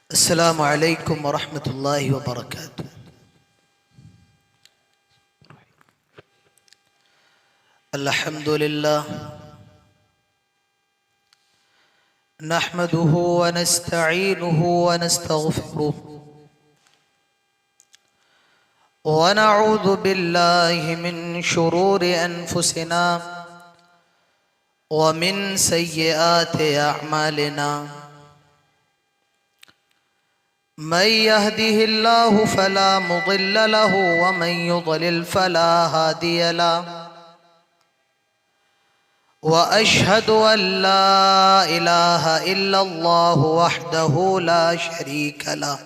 अस्सलामु अलैकुम वरहमतुल्लाहि वबरकातुह। अल्हम्दुलिल्लाह नहमदुहु व नस्तईनुहु व नस्तगफिरुह व नऊज़ु बिल्लाहि मिन शुरूरि अनफुसिना व मिन सय्यिआति अअमालिना। मन यहदिहिल्लाहु फला मुदिल्ल लहु व मन युद्लिल फला हादिय लहु। व अशहदु अल्ला इलाहा इल्लल्लाहु वहदहु ला शरीक लहु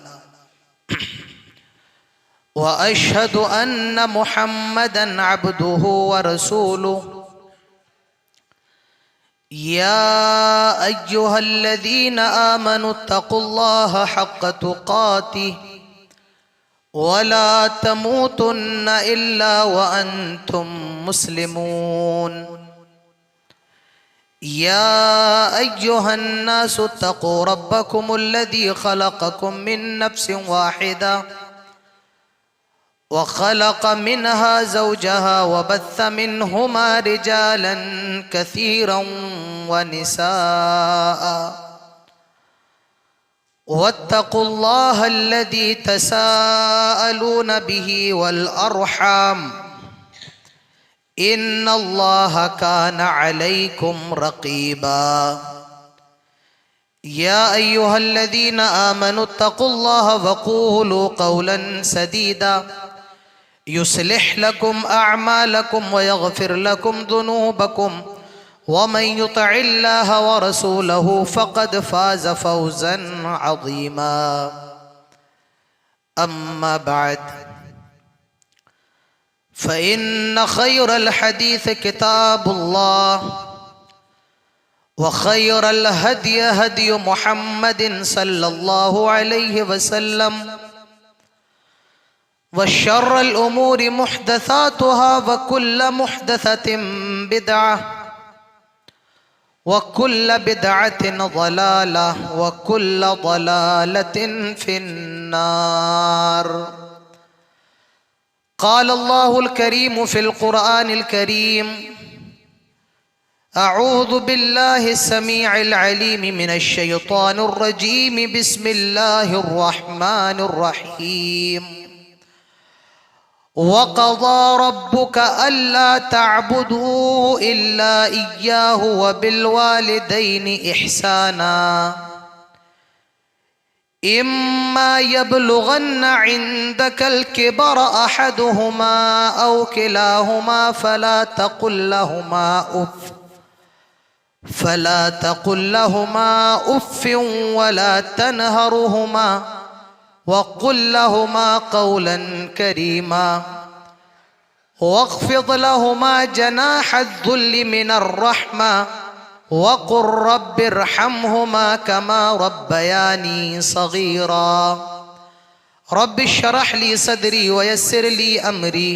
व अशहदु अन्न मुहम्मदन अब्दुहु व रसूलुहु। या अय्युहल्लज़ीन आमनुत्तक़ुल्लाह हक़्क़ तुक़ातिह वला तमूतुन्न इल्ला व अंतुम मुस्लिमून। या अय्युहन्नासुत्तक़ू रब्बकुमुल्लज़ी ख़लक़कुम मिन नफ्सिन वाहिदा वख़लक़ मिन्हा ज़ौजहा वबस्स मिन्हुमा रिजालन कसीरन वनिसाअ वत्तक़ुल्लाहल्लज़ी तसाअलून बिही वल अर्हम इन्नल्लाह कान अलैकुम रक़ीबा। या अय्युहल्लज़ीन आमनुत्तक़ुल्लाह वक़ूलू क़ौलन सदीदा युस्लिह लकुम अअमालकुम व यग़फिर लकुम ज़ुनूबकुम व मन युतिइल्लाह व रसूलहु फ़क़द फ़ाज़ फ़ौज़न अज़ीमा। अम्मा बअद फ़इन्न ख़ैरल हदीस किताबुल्लाह व ख़ैरल हदी हदी मुहम्मदिन सल्लल्लाहु अलैहि वसल्लम व शर्रल उमूरि मुहदसातुहा व कुल्ल मुहदसतिन बिदअह व कुल्ल बिदअतिन ज़लालह व कुल्ल ज़लालतिन फिन्नार। क़ाल अल्लाहुल करीम फ़िल क़ुरआनिल करीम अऊज़ु बिल्लाहि समीइल अलीम मिनश शैतानिर रजीम बिस्मिल्लाहिर रहमानिर रहीम। वक़ज़ा रब्बुक अल्ला तअबुदू इल्ला इय्याहु व बिल वालिदैनि इहसाना इम्मा यबलुगन्न इंदकल किबर अहदुहुमा औ किलाहुमा फला तक़ुल लहुमा उफ़्फ़िन वला तनहरुहुमा वक़ुल लहुमा क़ौलन करीमा वख़्फ़िज़ लहुमा जनाहज़्ज़ुल्लि मिनर रहमा वक़ुल रब्बिरहमहुमा कमा रब्बयानी सग़ीरा। रब्बिश्रह ली सदरी वयस्सिर ली अमरी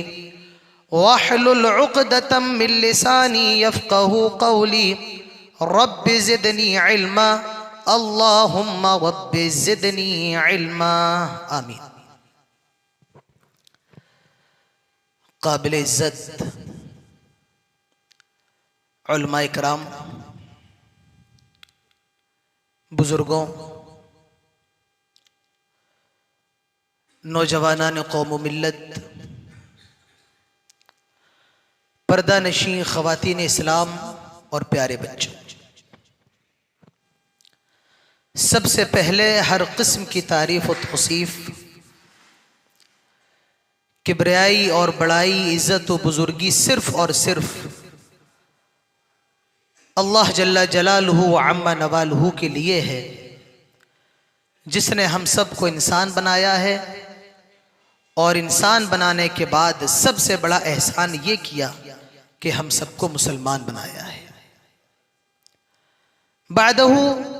वहलुल उक़दतम मिन लिसानी यफ़क़हू क़ौली। रब्बि ज़िदनी इल्मा अल्लाहुम्मा रब्बि ज़िदनी इल्मा। आमीन। काबिल इज़्ज़त उलमा इकराम, बुजुर्गों, नौजवानान कौम मिल्लत, पर्दा नशीं ख़वातीन इस्लाम और प्यारे बच्चों, सबसे पहले हर किस्म की तारीफ़ और तौसीफ़, किब्रियाई और बड़ाई, इज़्ज़त व बुजुर्गी सिर्फ़ और सिर्फ़ अल्लाह जल्ला जलालुहु व अम्मा नवालुहु के लिए है, जिसने हम सब को इंसान बनाया है और इंसान बनाने के बाद सबसे बड़ा एहसान ये किया कि हम सबको मुसलमान बनाया है। बादहू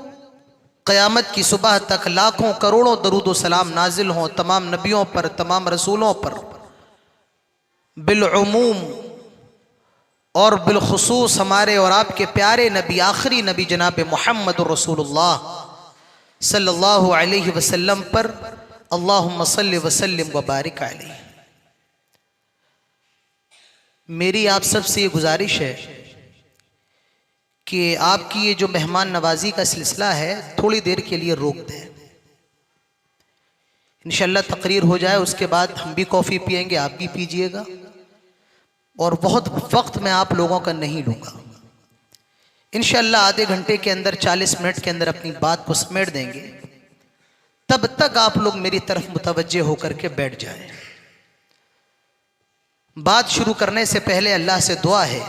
क़यामत की सुबह तक लाखों करोड़ों दरूद व सलाम नाजिल हों तमाम नबियों पर, तमाम रसूलों पर, बिलउमूम और बिलखुसूस हमारे और आपके प्यारे नबी, आखिरी नबी जनाब मुहम्मद रसूलुल्लाह सल्लल्लाहु अलैहि वसल्लम पर अल्लाहुम्मा सल्लि व सल्लिम व बारिक अलैहि। मेरी आप सब से ये गुजारिश है कि आपकी ये जो मेहमान नवाजी का सिलसिला है थोड़ी देर के लिए रोक दें। इंशाअल्लाह तकरीर हो जाए उसके बाद हम भी कॉफ़ी पिएंगे, आप भी पीजिएगा, और बहुत वक्त मैं आप लोगों का नहीं लूँगा। इंशाअल्लाह आधे घंटे के अंदर 40 मिनट के अंदर अपनी बात को समेट देंगे। तब तक आप लोग मेरी तरफ मुतवज्जे होकर के बैठ जाएं। बात शुरू करने से पहले अल्लाह से दुआ है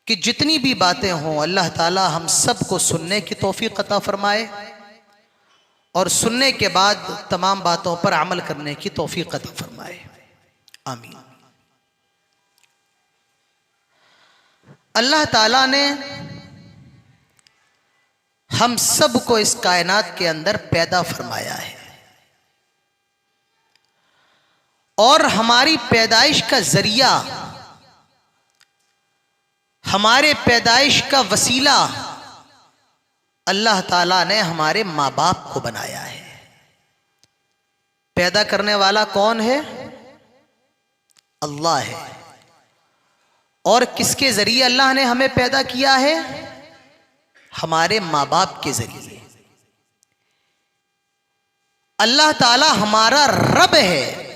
कि जितनी भी बातें हों अल्लाह ताला हम सब को सुनने की तौफीक अता फरमाए और सुनने के बाद तमाम बातों पर अमल करने की तौफीक अता फरमाए, आमीन। अल्लाह ताला ने हम सब को इस कायनात के अंदर पैदा फरमाया है और हमारी पैदाइश का जरिया, हमारे पैदाइश का वसीला अल्लाह ताला ने हमारे माँ बाप को बनाया है। पैदा करने वाला कौन है? अल्लाह है। और किसके जरिए अल्लाह ने हमें पैदा किया है? हमारे माँ बाप के जरिए। अल्लाह ताला हमारा रब है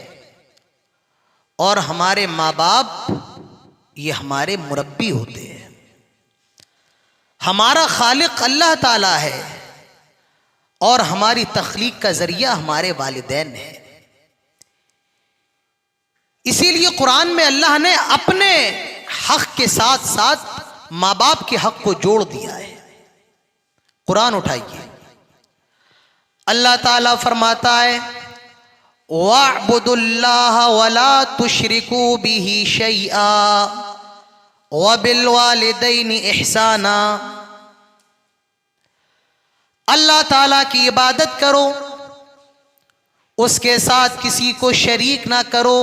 और हमारे माँ बाप ये हमारे मुरब्बी होते हैं। हमारा खालिक अल्लाह ताला है और हमारी तख्लीक का जरिया हमारे वालिदैन है। इसीलिए कुरान में अल्लाह ने अपने हक के साथ साथ माँ बाप के हक को जोड़ दिया है। कुरान उठाइए, अल्लाह ताला फरमाता है वअबुदुल्लाह वला तुशरिकू बिही शैआ वबिल वालिदैनि इहसाना। अल्लाह ताला की इबादत करो, उसके साथ किसी को शरीक ना करो।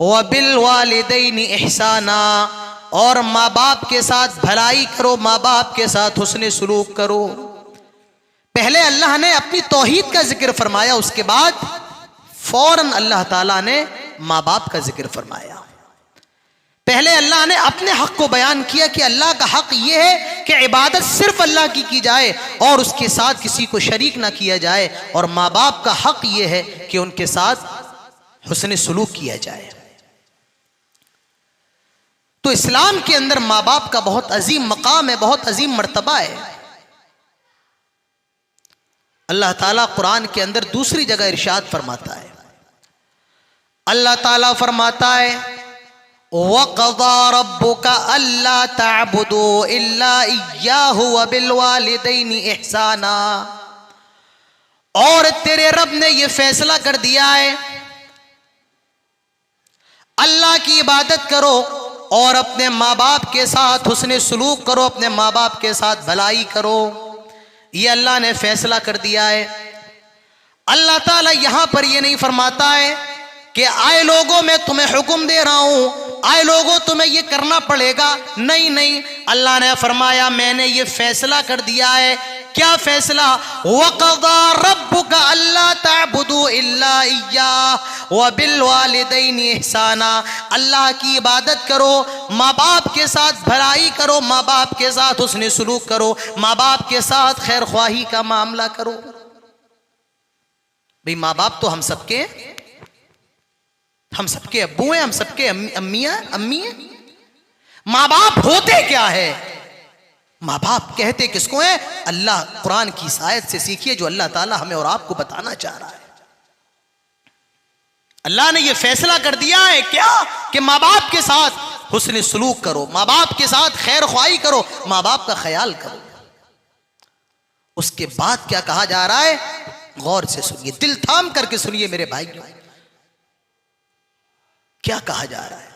वबिल वालिदैनि इहसाना, और माँ बाप के साथ भलाई करो, माँ बाप के साथ हुस्न सुलूक करो। पहले अल्लाह ने अपनी तौहीद का जिक्र फरमाया, उसके बाद फौरन अल्लाह ताला ने माँ बाप का जिक्र फरमाया। पहले अल्लाह ने अपने हक को बयान किया कि अल्लाह का हक यह है कि इबादत सिर्फ अल्लाह की जाए और उसके साथ किसी को शरीक ना किया जाए, और माँ बाप का हक यह है कि उनके साथ हुस्न सुलूक किया जाए। तो इस्लाम के अंदर माँ बाप का बहुत अजीम मकाम है, बहुत अजीम मर्तबा है। अल्लाह ताला कुरान के अंदर दूसरी जगह इरशाद फरमाता है, अल्लाह ताला फरमाता है वक़ज़ा रब्बुका अल्ला तअबुदू इल्ला इय्याहु व बिल वालिदैनि इहसाना। और तेरे रब ने यह फैसला कर दिया है अल्लाह की इबादत करो और अपने माँ बाप के साथ हुस्न सुलूक करो, अपने माँ बाप के साथ भलाई करो। ये अल्लाह ने फैसला कर दिया है। अल्लाह ताला यहां पर यह नहीं फरमाता है कि आए लोगों मैं तुम्हें हुक्म दे रहा हूं, आए लोगों तुम्हें ये करना पड़ेगा। नहीं नहीं, अल्लाह ने फरमाया मैंने ये फैसला कर दिया है। क्या फैसला? वक़ज़ा रब्बुका अल्ला तअबुदू इल्ला इय्याहु व बिल वालिदैनि इहसाना। अल्लाह की इबादत करो, माँ बाप के साथ भलाई करो, माँ बाप के साथ हुस्न सुलूक करो, माँ बाप के साथ खैर ख्वाही का मामला करो। भाई माँ बाप तो हम सबके अब्बू हैं, हम सबके अम्मी हैं। माँ बाप होते क्या है? माँ बाप कहते किसको है? अल्लाह कुरान की इस आयत से सीखिए जो अल्लाह ताला हमें और आपको बताना चाह रहा है। अल्लाह ने यह फैसला कर दिया है क्या कि माँ बाप के साथ हुस्न सुलूक करो, माँ बाप के साथ खैर ख्वाही करो, माँ बाप का ख्याल करो। उसके बाद क्या कहा जा रहा है? गौर से सुनिए, दिल थाम करके सुनिए मेरे भाई। क्या कहा जा रहा है?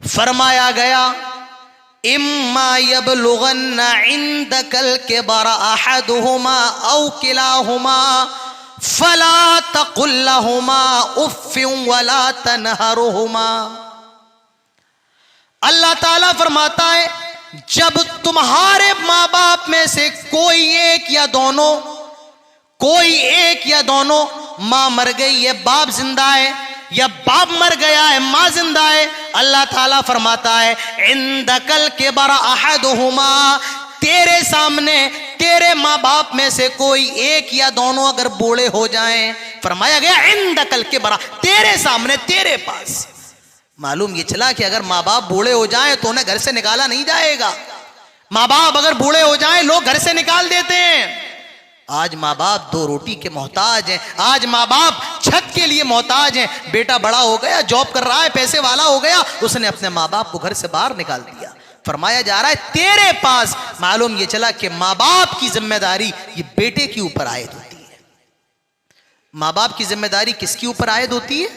फरमाया गया इम्मा यबलुगन्ना इंदकल किबर अहदुहुमा औ किलाहुमा फला तकुल लहुमा उफ्फिन वला तनहरुहुमा। अल्लाह ताला फरमाता है जब तुम्हारे माँ बाप में से कोई एक या दोनों माँ मर गई है, बाप जिंदा है, या बाप मर गया है, माँ जिंदा है, अल्लाह ताला फरमाता है इंदकल के बरा अहदुहुमा, तेरे सामने तेरे माँ बाप में से कोई एक या दोनों अगर बूढ़े हो जाएं, फरमाया गया इंदकल के बरा, तेरे सामने तेरे पास। मालूम ये चला कि अगर माँ बाप बूढ़े हो जाएं तो उन्हें घर से निकाला नहीं जाएगा। माँ बाप अगर बूढ़े हो जाएं लोग घर से निकाल देते हैं। आज माँ बाप दो रोटी के मोहताज हैं, आज माँ बाप छत के लिए मोहताज हैं। बेटा बड़ा हो गया, जॉब कर रहा है, पैसे वाला हो गया, उसने अपने माँ बाप को घर से बाहर निकाल दिया। फरमाया जा रहा है तेरे पास। मालूम ये चला कि माँ बाप की जिम्मेदारी ये बेटे के ऊपर आयद होती है। माँ बाप की जिम्मेदारी किसके ऊपर आयद होती है?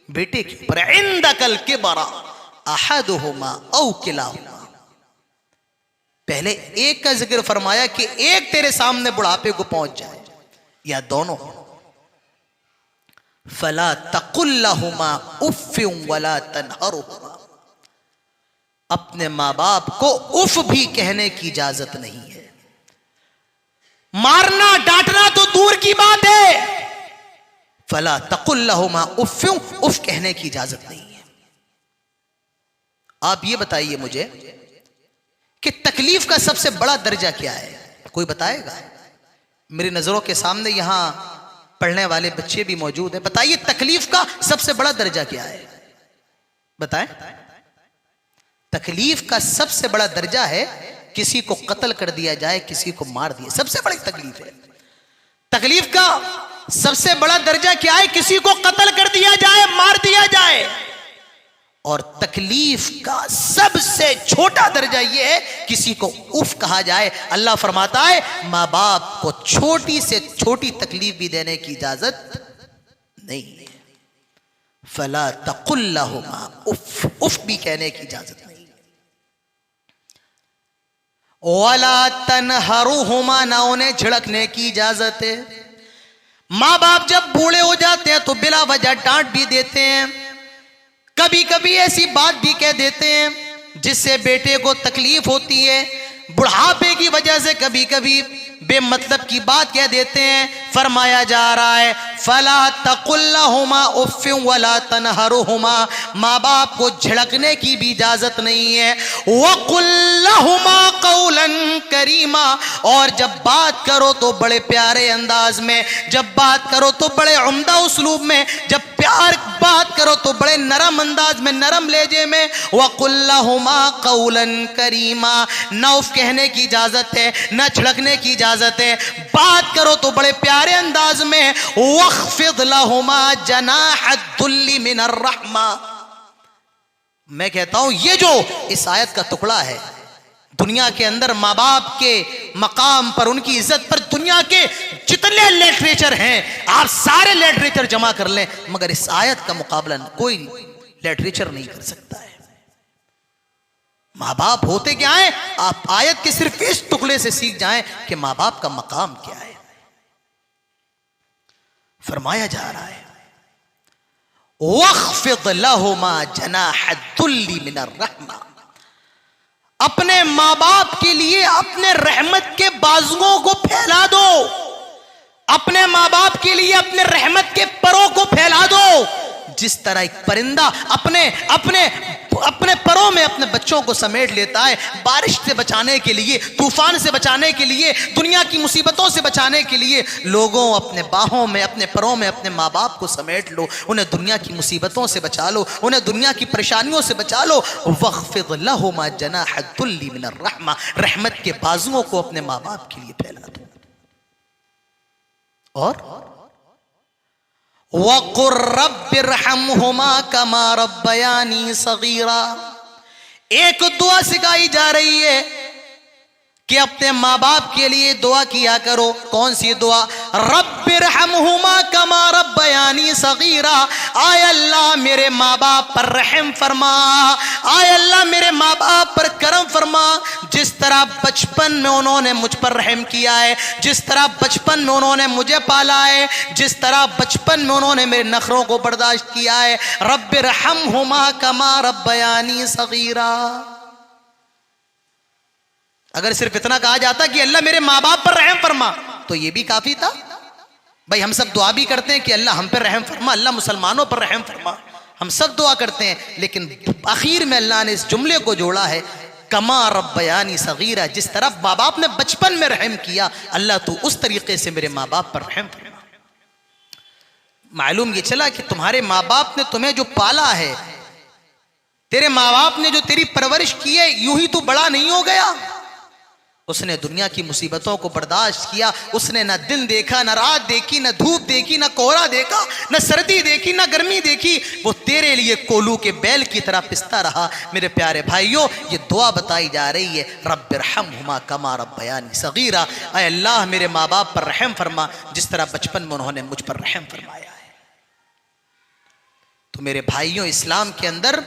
बेटे के ऊपर। इंदकल के बरा अहदुहुमा औ किलाहुमा, पहले एक का जिक्र फरमाया कि एक तेरे सामने बुढ़ापे को पहुंच जाए या दोनों। फला तकुल लहुमा उफ़्फ़िन वला तनहरुहुमा, अपने मां बाप को उफ भी कहने की इजाजत नहीं है। मारना डांटना तो दूर की बात है, फला तकुल लहुमा उफ़्फ़िन, उफ कहने की इजाजत नहीं है। आप ये बताइए मुझे कि तकलीफ का सबसे बड़ा दर्जा क्या है? कोई बताएगा? मेरी नजरों के सामने यहां पढ़ने वाले बच्चे भी मौजूद हैं। बताइए तकलीफ का सबसे बड़ा दर्जा क्या है? बताएं। तकलीफ का सबसे बड़ा दर्जा है किसी को कत्ल कर दिया जाए, किसी को मार दिया, सबसे बड़ी तकलीफ है। तकलीफ का सबसे बड़ा दर्जा क्या है? किसी को कत्ल कर दिया जाए, मार दिया जाए। और तकलीफ का सबसे छोटा दर्जा यह है किसी को उफ कहा जाए। अल्लाह फरमाता है माँ बाप को छोटी से छोटी तकलीफ भी देने की इजाजत नहीं है। फला तकुल लहुमा उफ, उफ भी कहने की इजाजत नहीं। वला तनहरुहुमा, ना उन्हें झिड़कने की इजाजत है। माँ बाप जब बूढ़े हो जाते हैं तो बिला वजह डांट भी देते हैं, कभी कभी ऐसी बात भी कह देते हैं जिससे बेटे को तकलीफ होती है। बुढ़ापे की वजह से कभी कभी बेमतलब की बात कह देते हैं। फरमाया जा रहा है फला तकुल लहुमा उफ़्फ़िन वला तनहरुहुमा, माँ बाप को झिड़कने की भी इजाजत नहीं है। वक़ुल लहुमा क़ौलन करीमा, और जब बात करो तो बड़े प्यारे अंदाज में, जब बात करो तो बड़े उम्दा उसलूब में, जब प्यार बात करो तो बड़े नरम अंदाज में, नरम लहजे में। वक़ुल लहुमा क़ौलन करीमा, न उफ़ कहने की इजाजत है, न झिड़कने की इजाजत है। बात करो तो बड़े प्यारे अंदाज में। वख़्फ़िद लहुमा जनाहद्दुल्ली मिनर रहमा, मैं कहता हूं ये जो इस आयत का टुकड़ा है, दुनिया के अंदर माँ बाप के मकाम पर, उनकी इज्जत पर दुनिया के जितने लिटरेचर हैं आप सारे लिटरेचर जमा कर लें, मगर इस आयत का मुकाबला कोई लिटरेचर नहीं कर सकता है। माँ बाप होते क्या है? आप आयत के सिर्फ इस टुकड़े से सीख जाएं कि माँ बाप का मकाम क्या है। फरमाया जा रहा है वख़्फ़िद लहुमा जनाहद्दुल्ली मिनर रहमा, अपने माँ बाप के लिए अपने रहमत के बाजुओं को फैला दो, अपने माँ बाप के लिए अपने रहमत के परों को फैला दो। जिस तरह एक परिंदा अपने अपने अपने परों में अपने बच्चों को समेट लेता है, बारिश से बचाने के लिए, तूफान से बचाने के लिए, दुनिया की मुसीबतों से बचाने के लिए, लोगों अपने बाहों में, अपने परों में अपने माँ बाप को समेट लो, उन्हें दुनिया की मुसीबतों से बचा लो, उन्हें दुनिया की परेशानियों से बचा लो। वख़्फ़िद लहुमा जनाहद्दुल्ली मिनर रहमा, रहमत के बाजुओं को अपने माँ बाप के लिए फैला दो। और वक़ुर रब्बिरहम्हुमा कमा रब्बयानी सगीरा, एक दुआ सिखाई जा रही है कि अपने माँ बाप के लिए दुआ किया करो। कौन सी दुआ? रब्बिरहम्हुमा कमा रब्बयानी सगीरा, आय अल्लाह मेरे माँ बाप पर रहम फरमा, आय अल्लाह मेरे माँ बाप पर करम फरमा। जिस तरह बचपन में उन्होंने मुझ पर रहम किया है, जिस तरह बचपन में उन्होंने मुझे पाला है, जिस तरह बचपन में उन्होंने मेरे नखरों को बर्दाश्त किया है, रब्बिरहम्हुमा कमा रब्बयानी सगीरा। अगर सिर्फ इतना कहा जाता कि अल्लाह मेरे माँ बाप पर रहम फरमा तो ये भी काफी था। भाई हम सब दुआ भी करते हैं कि अल्लाह हम पर रहम फरमा, अल्लाह मुसलमानों पर रहम फरमा, हम सब दुआ करते हैं, लेकिन आखिर में अल्लाह ने इस जुमले को जोड़ा है, कमा रब्बयानी सगीरा, जिस तरफ माँ बाप ने बचपन में रहम किया, अल्लाह तू उस तरीके से मेरे माँ बाप पर रहम फरमा। मालूम ये चला कि तुम्हारे माँ बाप ने तुम्हें जो पाला है, तेरे माँ बाप ने जो तेरी परवरिश की है, यूं ही तू बड़ा नहीं हो गया। उसने दुनिया की मुसीबतों को बर्दाश्त किया, उसने ना दिन देखा, ना रात देखी, ना धूप देखी, ना कोहरा देखा, ना सर्दी देखी, ना गर्मी देखी, वो तेरे लिए कोलू के बैल की तरह पिसता रहा। मेरे प्यारे भाइयों, ये दुआ बताई जा रही है, रब्बिरहमहुमा कमा रब्बयानी सगीरा, ऐ अल्लाह मेरे माँ बाप पर रहम फरमा जिस तरह बचपन में उन्होंने मुझ पर रहम फरमाया है। तो मेरे भाइयों, इस्लाम के अंदर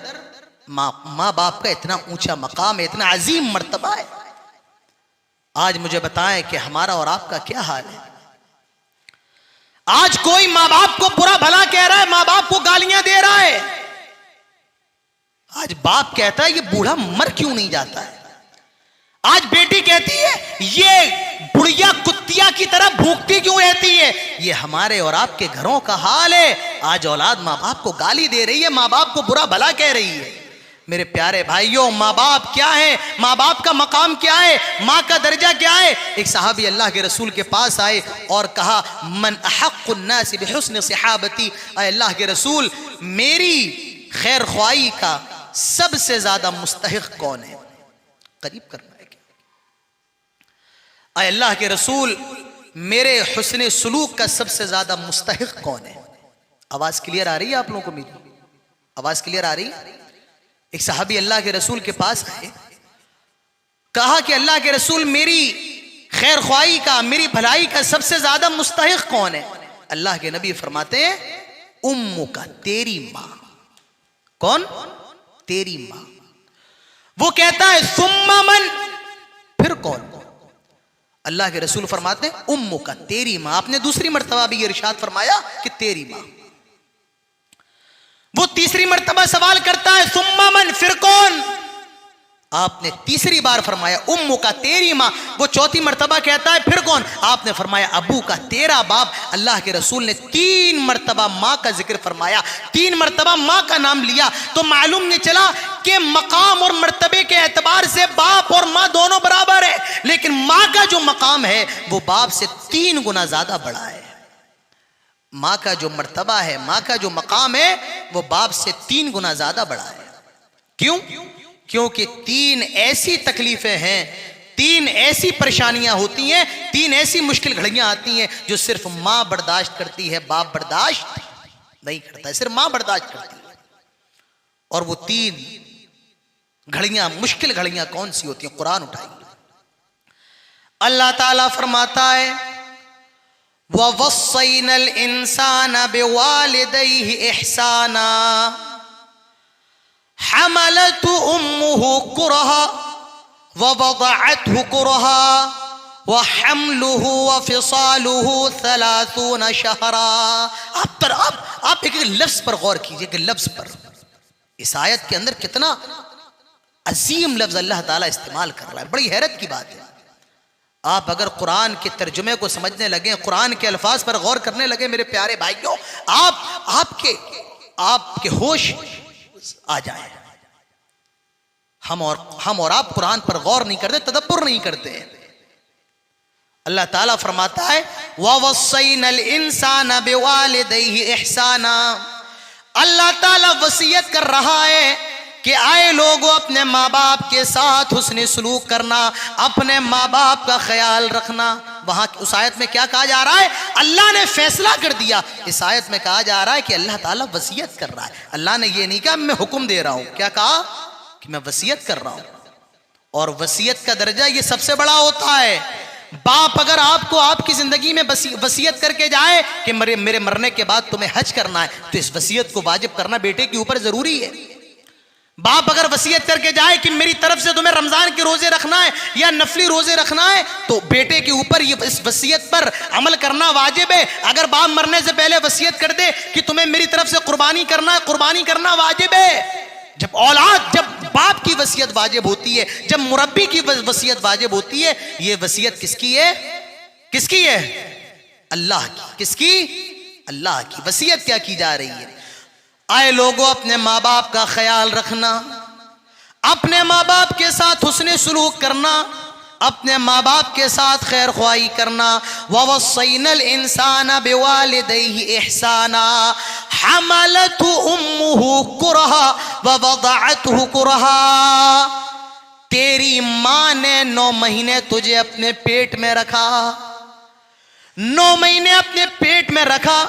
माँ बाप का इतना ऊंचा मकाम है, इतना अजीम मर्तबा है। आज मुझे बताएं कि हमारा और आपका क्या हाल है। आज कोई माँ बाप को बुरा भला कह रहा है, माँ बाप को गालियां दे रहा है। आज बाप कहता है ये बूढ़ा मर क्यों नहीं जाता है। आज बेटी कहती है ये बुढ़िया कुत्तिया की तरह भूखती क्यों रहती है। ये हमारे और आपके घरों का हाल है। आज औलाद माँ बाप को गाली दे रही है, माँ बाप को बुरा भला कह रही है। मेरे प्यारे भाइयों, माँ बाप क्या है, माँ बाप का मकाम क्या है, माँ का दर्जा क्या है। एक साहबी अल्लाह के रसूल के पास आए और कहा, मन अहक्कुन नास बिहुस्न सहाबती, अल्लाह के रसूल मेरी खैर ख्वाही का सबसे ज्यादा मुस्तहिक कौन है। करीब करना है क्या। अल्लाह के रसूल मेरे हुस्न सुलूक का सबसे ज्यादा मुस्तहिक कौन है। आवाज क्लियर आ रही है आप लोगों को मेरी? आवाज क्लियर आ रही है? एक साहबी अल्लाह के रसूल के पास आए, कहा कि अल्लाह के रसूल मेरी खैर ख्वाही का, मेरी भलाई का सबसे ज्यादा मुस्तहिक कौन है। अल्लाह के नबी फरमाते हैं, उम्मु का, तेरी माँ। कौन? तेरी माँ। वो कहता है सुम्मा मन, फिर कौन? अल्लाह के रसूल फरमाते हैं उम्मु का, तेरी माँ। आपने दूसरी मर्तबा भी इरशाद फरमाया कि तेरी माँ। वो तीसरी मर्तबा सवाल करता है सुम्मा मन, फिर कौन? आपने तीसरी बार फरमाया उम्मु का, तेरी माँ। वो चौथी मर्तबा कहता है फिर कौन? आपने फरमाया अबू का, तेरा बाप। अल्लाह के रसूल ने 3 मर्तबा माँ का जिक्र फरमाया, 3 मर्तबा माँ का नाम लिया। तो मालूम नहीं चला कि मकाम और मर्तबे के एतबार से बाप और माँ दोनों बराबर है, लेकिन माँ का जो मकाम है वो बाप से 3 गुना ज्यादा बड़ा है। माँ का जो मर्तबा है, माँ का जो मकाम है, वो बाप से 3 गुना ज्यादा बड़ा है। क्यों? क्योंकि 3 ऐसी तकलीफें हैं, 3 ऐसी परेशानियां होती हैं, 3 ऐसी मुश्किल घड़ियां आती हैं जो सिर्फ माँ बर्दाश्त करती है, बाप बर्दाश्त नहीं करता है, सिर्फ माँ बर्दाश्त करती है। और वो 3 घड़ियां, मुश्किल घड़ियां कौन सी होती हैं? कुरान उठाइए। अल्लाह ताला फरमाता है, ववस्सैनल इंसाना बिवालिदैहि इहसाना हमलतु उम्मुहु कुरहा ववदअतहु कुरहा वहम्लुहु वफिसालुहु 30 शहरा। आप एक लफ्ज पर गौर कीजिए कि लफ्ज पर, इस आयत के अंदर कितना अजीम लफ्ज अल्लाह ताला इस्तेमाल कर रहा है। बड़ी हैरत की बात है। आप अगर कुरान के तर्जुमे को समझने लगे, कुरान के अल्फाज पर गौर करने लगे, मेरे प्यारे भाइयों, आपके होश आ जाए। हम और आप कुरान पर गौर नहीं करते, तदब्बुर नहीं करते। अल्लाह ताला फरमाता है ववस्सैनल इंसाना बिवालिदैहि इहसाना। अल्लाह ताला वसीयत कर रहा है कि आए लोगों, अपने माँ बाप के साथ हुस्न सलूक करना, अपने माँ बाप का ख्याल रखना। वहां उस आयत में क्या कहा जा रहा है? अल्लाह ने फैसला कर दिया। इस आयत में कहा जा रहा है कि अल्लाह ताला वसीयत कर रहा है। अल्लाह ने ये नहीं कहा मैं हुक्म दे रहा हूं, क्या कहा? कि मैं वसीयत कर रहा हूं। और वसीयत का दर्जा ये सबसे बड़ा होता है। बाप अगर आपको आपकी जिंदगी में वसीयत करके जाए कि मेरे मरने के बाद तुम्हें हज करना है, तो इस वसीयत को वाजिब करना बेटे के ऊपर जरूरी है। बाप अगर वसीयत करके जाए कि मेरी तरफ से तुम्हें रमजान के रोजे रखना है या नफली रोजे रखना है, तो बेटे के ऊपर ये इस वसीयत पर अमल करना वाजिब है। अगर बाप मरने से पहले वसीयत कर दे कि तुम्हें मेरी तरफ से कुर्बानी करना है, कुर्बानी करना वाजिब है। जब औलाद, जब बाप की वसीयत वाजिब होती है, जब मुरब्बी की वसीयत वाजिब होती है, ये वसीयत किसकी है? किसकी है? अल्लाह की। किसकी? अल्लाह की। वसीयत क्या की जा रही है? आए लोगों, अपने माँ बाप का ख्याल रखना, अपने माँ बाप के साथ हुस्ने सुलूक करना, अपने माँ बाप के साथ खैर ख्वाही करना। ववस्सैनल इंसान बिवालिदैहि इहसाना हमलतहु उम्मुहु कुरहा ववदअतहु कुरहा। तेरी माँ ने 9 महीने तुझे अपने पेट में रखा, 9 महीने अपने पेट में रखा।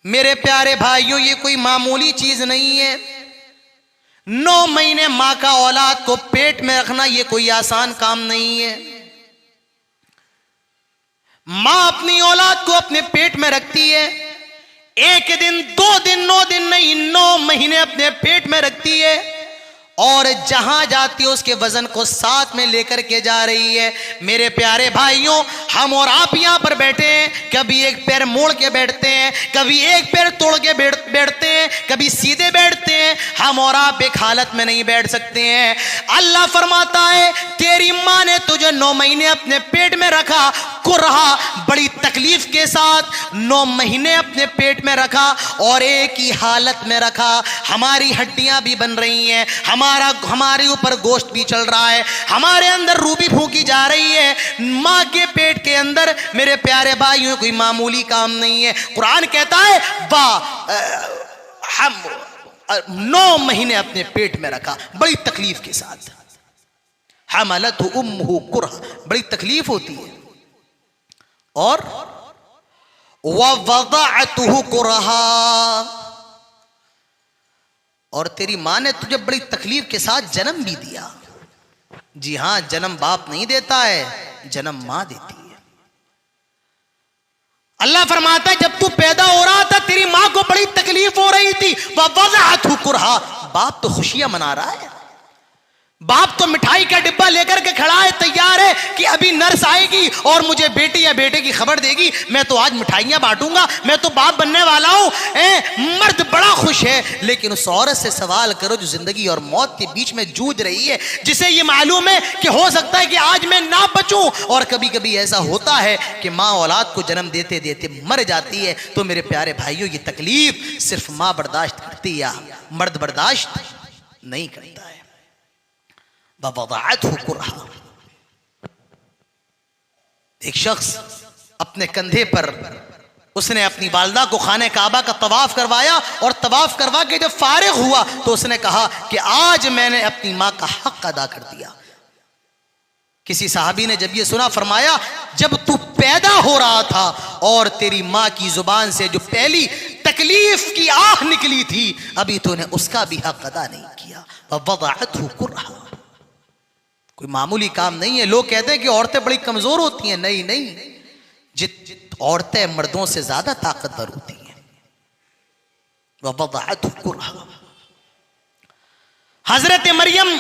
मेरे प्यारे भाइयों, ये कोई मामूली चीज नहीं है। 9 महीने मां का औलाद को पेट में रखना ये कोई आसान काम नहीं है। मां अपनी औलाद को अपने पेट में रखती है, 1 दिन 2 दिन 9 दिन नहीं, 9 महीने अपने पेट में रखती है, और जहां जाती है उसके वजन को साथ में लेकर के जा रही है। मेरे प्यारे भाइयों, हम और आप यहां पर बैठे हैं, कभी एक पैर मोड़ के बैठते हैं, कभी एक पैर तोड़ के बैठते हैं, कभी सीधे बैठते हैं। हम और आप एक हालत में नहीं बैठ सकते हैं। अल्लाह फरमाता है, तेरी मां ने तुझे 9 महीने अपने पेट में रखा, कुरहा, बड़ी तकलीफ के साथ 9 महीने अपने पेट में रखा, और एक ही हालत में रखा। हमारी हड्डियां भी बन रही हैं, हमारे ऊपर गोश्त भी चल रहा है, हमारे अंदर रूह भी फूंकी जा रही है। मां के पेट के अंदर मेरे प्यारे भाइयों कोई मामूली काम नहीं है। कुरान कहता है हम 9 महीने अपने पेट में रखा, बड़ी तकलीफ के साथ। हमलतहु उम्मुहु कुरहा, बड़ी तकलीफ होती है। और ववदअतहु कुरहा, और तेरी मां ने तुझे बड़ी तकलीफ के साथ जन्म भी दिया। जी हां, जन्म बाप नहीं देता है, जन्म मां देती है। अल्लाह फरमाता है, जब तू पैदा हो रहा था तेरी मां को बड़ी तकलीफ हो रही थी। ववदअतहु कुरहा, बाप तो खुशियां मना रहा है, बाप तो मिठाई का डिब्बा लेकर के खड़ा है, तैयार है कि अभी नर्स आएगी और मुझे बेटी या बेटे की खबर देगी, मैं तो आज मिठाइयां बांटूंगा, मैं तो बाप बनने वाला हूं। मर्द बड़ा खुश है, लेकिन उस औरत से सवाल करो जो जिंदगी और मौत के बीच में जूझ रही है, जिसे ये मालूम है कि हो सकता है कि आज मैं ना बचूं। और कभी कभी ऐसा होता है कि माँ औलाद को जन्म देते देते मर जाती है। तो मेरे प्यारे भाइयों, ये तकलीफ सिर्फ माँ बर्दाश्त करती है, मर्द बर्दाश्त नहीं करता है। ववदअतहु कुरहा, एक शख्स अपने कंधे पर उसने अपनी वालदा को खाने काबा का तवाफ करवाया, और तवाफ करवा के जब फारिग हुआ तो उसने कहा कि आज मैंने अपनी मां का हक अदा कर दिया। किसी साहबी ने जब ये सुना, फरमाया, जब तू पैदा हो रहा था और तेरी मां की जुबान से जो पहली तकलीफ की आह निकली थी, अभी तूने उसका भी हक अदा नहीं किया। ववदअतहु कुरहा, कोई मामूली काम नहीं है। लोग कहते हैं कि औरतें बड़ी कमजोर होती हैं, नहीं नहीं, जित औरतें मर्दों से ज्यादा ताकतवर होती हैं। ववदअतहु कुरहा, हजरत मरियम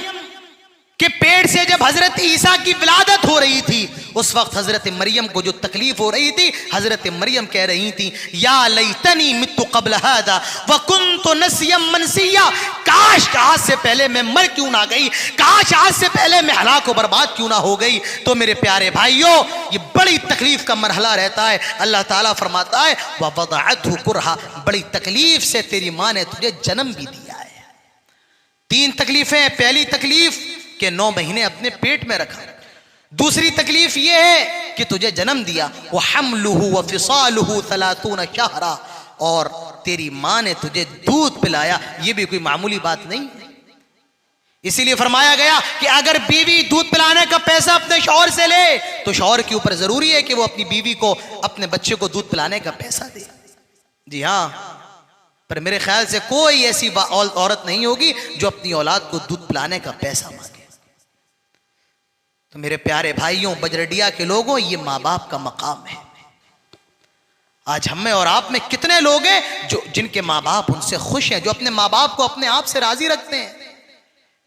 के पेट से जब हजरत ईसा की विलादत हो रही थी, उस वक्त हजरत मरियम को जो तकलीफ हो रही थी, हजरत मरियम कह रही थी, या लैतनी मित्तु क़ब्ल हादा व कुन्तु नसियम मनसिया, काश आज से पहले मैं मर क्यों ना गई, काश आज से पहले मैं हलाक व बर्बाद क्यों ना हो गई। तो मेरे प्यारे भाइयों, ये बड़ी तकलीफ का मरहला रहता है। अल्लाह ताला फरमाता है, ववदअतहु कुरहा, बड़ी तकलीफ से तेरी माँ ने तुझे जन्म भी दिया है। 3 तकलीफें। पहली तकलीफ कि 9 महीने अपने पेट में रखा। दूसरी तकलीफ यह है कि तुझे जन्म दिया, वह हमलुहु व फिसालुहु 30 शहरा, और तेरी मां ने तुझे दूध पिलाया। यह भी कोई मामूली बात नहीं है। इसीलिए फरमाया गया कि अगर बीवी दूध पिलाने का पैसा अपने शौहर से ले तो शौहर के ऊपर जरूरी है कि वो अपनी बीवी को, अपने बच्चे को दूध पिलाने का पैसा दे। जी हाँ, पर मेरे ख्याल से कोई ऐसी औरत नहीं होगी जो अपनी औलाद को दूध पिलाने का पैसा मांगे। तो मेरे प्यारे भाइयों, बजरडिया के लोगों, ये माँ बाप का मकाम है। आज हम में और आप में कितने लोग हैं जो जिनके माँ बाप उनसे खुश हैं, जो अपने माँ बाप को अपने आप से राजी रखते हैं।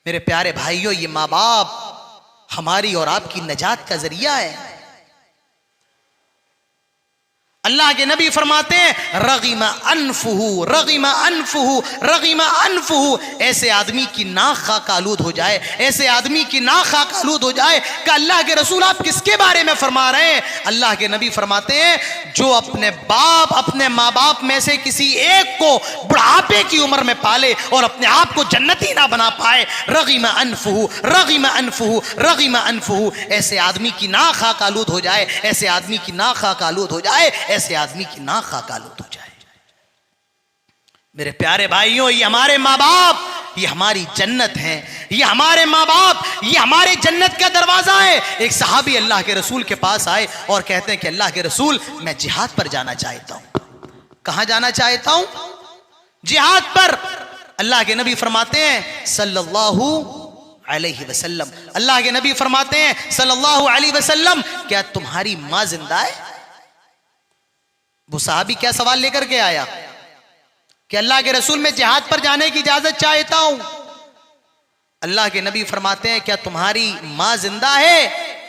मेरे प्यारे भाइयों, ये माँ बाप हमारी और आपकी नजात का जरिया है। अल्लाह के नबी फरमाते हैं रगीमा अनफुहु, रगीमा अनफुहु, रगीमा अनफुहु, ऐसे आदमी की नाक खाक आलूद हो जाए, ऐसे आदमी की नाक खाक आलूद हो जाए। कि अल्लाह के रसूल आप किसके बारे में फरमा रहे हैं? अल्लाह के नबी फरमाते हैं जो अपने बाप, अपने माँ बाप में से किसी एक को बुढ़ापे की उम्र में पाले और अपने आप को जन्नती ना बना पाए, रगीमा अनफुहु, रगीमा अनफुहु, रगीमा अनफुहु, ऐसे आदमी की नाक खाक आलूद हो जाए, ऐसे आदमी की नाक खाक आलूद हो जाए, ऐसे आदमी की नाक खाक आलूद हो जाए। मेरे प्यारे भाइयों, ये हमारे माँ बाप, ये हमारी जन्नत है, ये हमारे माँ बाप, ये हमारे जन्नत का दरवाजा है। एक सहाबी अल्लाह के रसूल के पास आए और कहते हैं कि अल्लाह के रसूल मैं जिहाद पर जाना चाहता हूं। कहां जाना चाहता हूं? जिहाद पर। अल्लाह के नबी फरमाते हैं सल्लल्लाहु अलैहि वसल्लम, अल्लाह के नबी फरमाते हैं सल्लल्लाहु अलैहि वसल्लम, क्या तुम्हारी मां जिंदा है? वो सहाबी क्या सवाल लेकर के आया कि अल्लाह के रसूल मैं जिहाद पर जाने की इजाजत चाहता हूं। अल्लाह के नबी फरमाते हैं क्या तुम्हारी मां जिंदा है?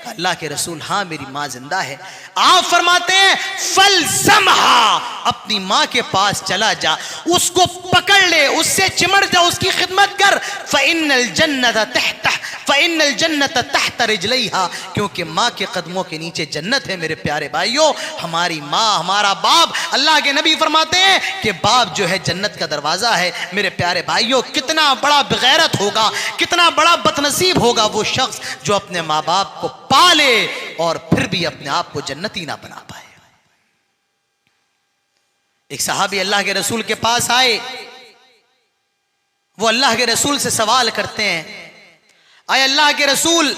अल्लाह के रसूल हाँ मेरी मां जिंदा है। आप फरमाते हैं फलजमहा, अपनी मां के पास चला जा, उसको पकड़ ले, उससे चिमड़ जा, उसकी खिदमत कर। फ़इन्नल जन्नत तहत, फ़इन्नल जन्नत तहत रिजलैहा, क्योंकि मां के कदमों के नीचे जन्नत है। मेरे प्यारे भाइयों, हमारी मां, हमारा बाप, अल्लाह के नबी फरमाते हैं कि बाप जो है जन्नत का दरवाजा है। मेरे प्यारे भाइयों, कितना बड़ा बेगैरत होगा, कितना बड़ा बदनसीब होगा वो शख्स जो अपने माँ बाप को पाले और फिर भी अपने आप को जन्नती ना बना पाए। एक सहाबी अल्लाह के रसूल के पास आए, वो अल्लाह के रसूल से सवाल करते हैं, आए अल्लाह के रसूल